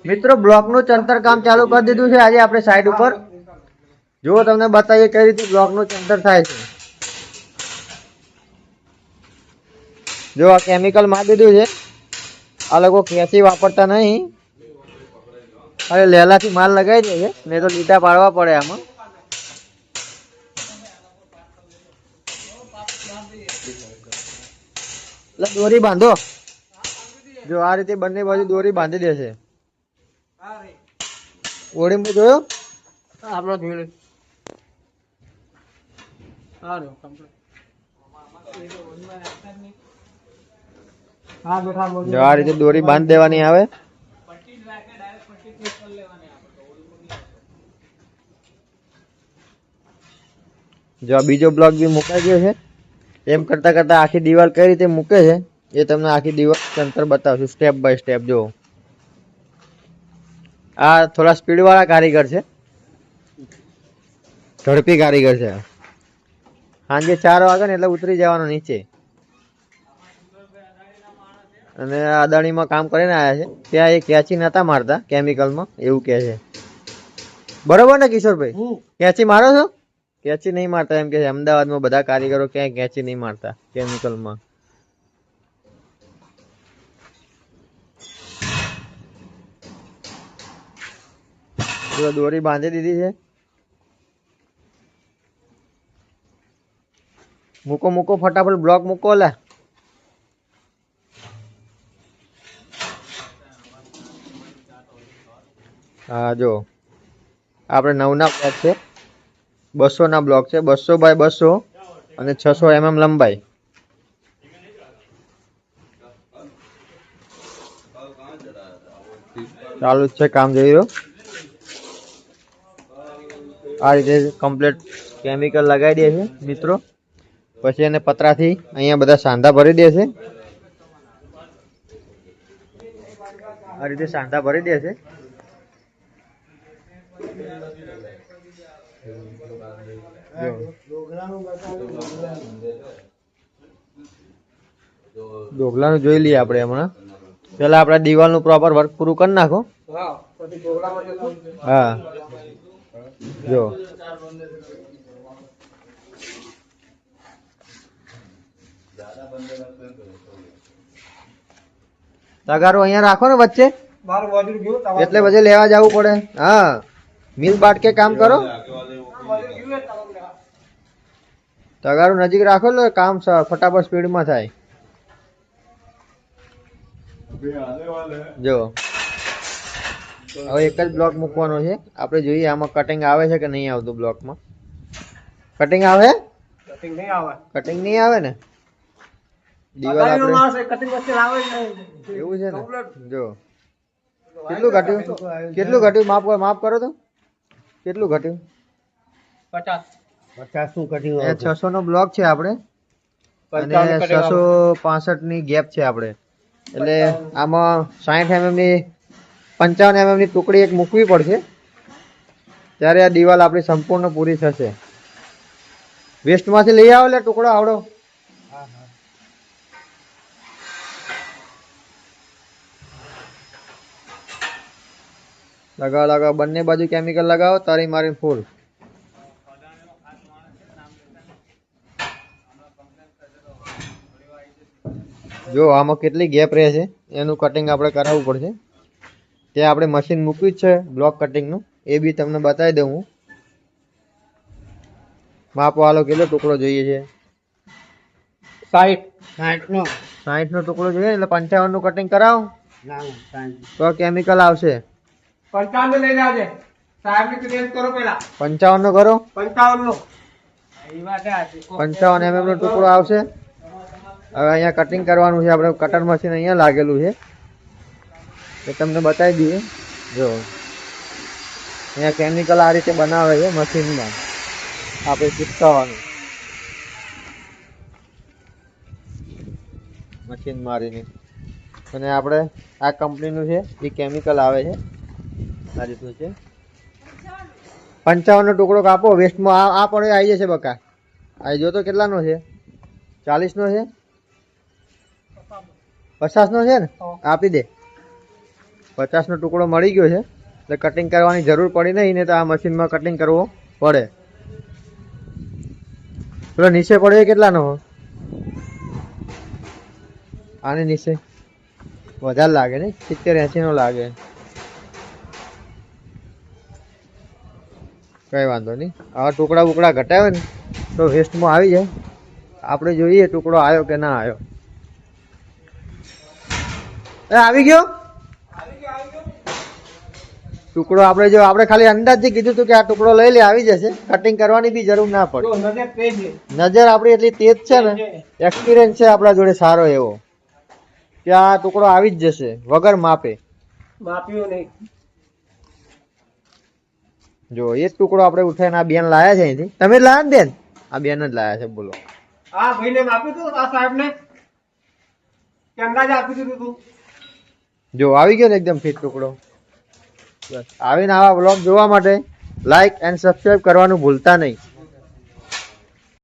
મિત્રો બ્લોકનું ચંતર કામ ચાલુ કરી દીધું છે આજે આપણે સાઈડ ઉપર. જો તમને બતાવીએ કઈ રીતે બ્લોકનું ચંતર થાય છે. જો આ કેમિકલ મારી દીધું છે. આ લોકો કેસી વાપરતા નહીં, અરે લેલાથી માલ લગાવી દે છે, નહીં તો લીટા પાડવા પડે આમાં. એટલે દોરી બાંધો. જો આ રીતે બંને બાજુ દોરી બાંધી દેશે. ઓળીમાં જોયો આપણો જોઈ. જો આ રીતે દોરી બાંધી દેવાની આવે. જો આ બીજો બ્લોક બી મુકાઈ ગયો છે. એમ કરતા કરતા આખી દિવાલ કઈ રીતે મૂકે છે એ તમને આખી દિવાલ ચંતર બતાવશું સ્ટેપ બાય સ્ટેપ. જો આ થોડા સ્પીડ વાળા કારીગર છે, ઝડપી કારીગર છે. સાંજે 4 વાગે ને એટલે ઉતરી જવાનો નીચે. અને અદાણીમાં કામ કરીને આવ્યા છે. ત્યાં એ કેચી નતા મારતા કેમિકલમાં, એવું કે છે. બરોબર ને કિશોરભાઈ? કેચી મારો છો? કેચી નહીં મારતા એમ કે છે. અમદાવાદમાં બધા કારીગરો ક્યાંય કેચી નહીં મારતા કેમિકલમાં. દોરી બાંધી દીધી છે. મૂકો મૂકો ફટાફટ બ્લોક મૂકો. લે હા જો આપણે 9 ના બ્લોક છે, 200 ના બ્લોક છે. 200 બાય 200 અને 600 mm લંબાઈ. ચાલુ જ છે કામ જઈ રહ્યો. આ રીતે કમ્પ્લીટ કેમિકલ લગાવી દે છે મિત્રો. પછી એને પતરાથી અહીંયા બધા સાંધા ભરી દે છે. આ રીતે સાંધા ભરી દે છે. ઢોકલાનું જોઈ લઈએ આપણે હમણાં. પેલા આપણે દિવાલનું પ્રોપર વર્ક પૂરું કરી નાખો. હા જો તગારો અહીંયા રાખો ને વચ્ચે, એટલે પછી લેવા જવું પડે. હા મિલ બાટકે કામ કરો. તગારો નજીક રાખો એટલે કામ ફટાફટ સ્પીડમાં થાય. જો હવે એક જ બ્લોક મૂકવાનો છે આપણે. જોઈએ આમાં કટિંગ આવે છે કે નહીં આવતું. બ્લોકમાં કટિંગ આવે? કટિંગ નહીં આવે ને. દિવાલ આપણે એવું છે ને. જો કેટલું ઘટ્યું, કેટલું ઘટ્યું માફ કરો તો. કેટલું ઘટ્યું? 50 નું ઘટ્યું. 600 નો બ્લોક છે આપણે અને 665 ની ગેપ છે આપણે. એટલે આમાં 60 mm ની 55 mm ની ટુકડી એક મૂકવી પડશે, ત્યારે આ દિવાલ આપણી સંપૂર્ણ પૂરી થશે. વેસ્ટમાંથી લઈ આવો એટલે ટુકડો આવડો. લગાવો લગાવો, બંને બાજુ કેમિકલ લગાવો. તારી મારી ફૂલ. જો આમાં કેટલી ગેપ રહે છે એનું કટિંગ આપણે કરાવવું પડશે. ત્યાં આપણે મશીન મૂક્યું જ છે બ્લોક કટિંગનું, એ બી તમને બતાવી દઉં હું. માપો હાલો, કેટલો ટુકડો જોઈએ છે? 60 નો ટુકડો જોઈએ એટલે 55 નું કટિંગ કરાવો તો કેમિકલ આવશે. 55 લઈ આવજે સાહેબ ને ક્લિયર કરો. પેલા 55 નો કરો. 55 mm નો ટુકડો આવશે. હવે અહીંયા કટિંગ કરવાનું છે આપણે. કટર મશીન અહીંયા લાગેલું છે એ તમને બતાવી દઈએ. જો અહીંયા કેમિકલ આ રીતે બનાવે છે મશીનમાં, આપણે ચીપકાવાનું મશીન મારીને. અને આપણે આ કંપનીનું છે એ કેમિકલ આવે છે આ રીતનું છે. 55 નો ટુકડો કાપો. વેસ્ટમાં આ પડે આવી જશે બકા. આ જો તો કેટલાનો છે? 40 નો છે? 50 નો છે ને? આપી દે. 50 નો ટુકડો મળી ગયો છે એટલે કટિંગ કરવાની જરૂર પડી નહીં ને તો આ મશીનમાં કટિંગ કરવો પડે. પેલો નીચે પડ્યો કેટલાનો? આની નીચે વધારે લાગે ને, 70-80 નો લાગે. કઈ વાંધો નહીં. આવા ટુકડા બુકડા ઘટાવે ને તો વેસ્ટમાં આવી જાય. આપણે જોઈએ ટુકડો આવ્યો કે ના આવ્યો. આવી ગયો ટુકડો. આપણે ખાલી અંદાજથી કીધું હતું કે આ ટુકડો લઈ લે, આવી જશે. કટિંગ કરવાની બી જરૂર ના પડે. નજર આપણી એટલી તેજ છે ને, એક્સપિરિયન્સ છે આપણા જોડે સારો એવો કે આ ટુકડો આવી જ જશે વગર માપે. માપ્યું નહીં. જો એ જ ટુકડો આપણે ઉઠાઈને આ બેન લાયા છે અહીંથી. તમે જ લાયા ને બેન? આ બેન જ લાયા છે. બોલો. આ ભાઈને માપ્યું હતું, આ સાહેબને કે અંદાજ આપી દીધું તું. જો આવી ગયો ને એકદમ ફિટ ટુકડો. બસ આવીને આવા બ્લોગ જોવા માટે લાઈક એન્ડ સબસ્ક્રાઇબ કરવાનું ભૂલતા નહીં.